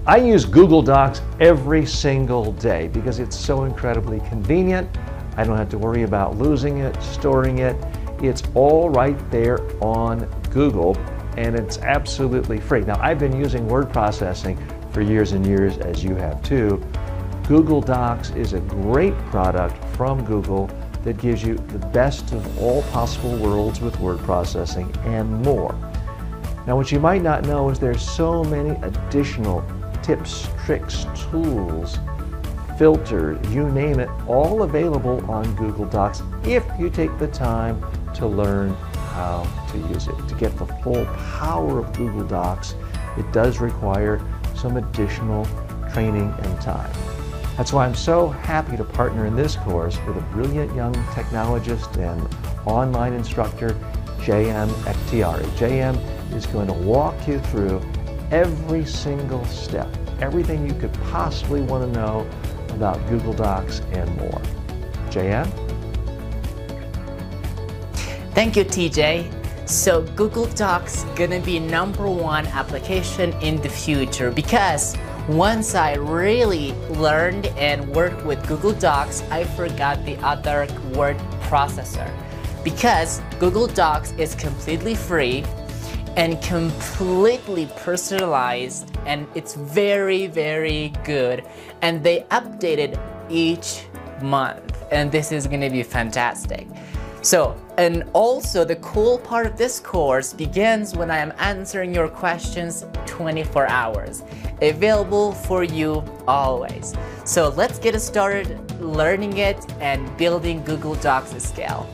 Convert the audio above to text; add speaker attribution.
Speaker 1: I use Google Docs every single day because it's so incredibly convenient. I don't have to worry about losing it, storing it. It's all right there on Google, and it's absolutely free. Now, I've been using word processing for years and years, as you have too. Google Docs is a great product from Google that gives you the best of all possible worlds with word processing and more. Now, what you might not know is there's so many additional tips, tricks, tools, filters, you name it, all available on Google Docs if you take the time to learn how to use it. To get the full power of Google Docs, it does require some additional training and time. That's why I'm so happy to partner in this course with a brilliant young technologist and online instructor, JM Ektiari. JM is going to walk you through every single step, everything you could possibly want to know about Google Docs and more. JM?
Speaker 2: Thank you, TJ. So Google Docs is gonna be #1 application in the future because once I really learned and worked with Google Docs, I forgot the other word processor because Google Docs is completely free and completely personalized, and it's very, very good. And they update it each month, and this is gonna be fantastic. So, and also the cool part of this course begins when I am answering your questions 24 hours, available for you always. So let's get started learning it and building Google Docs at scale.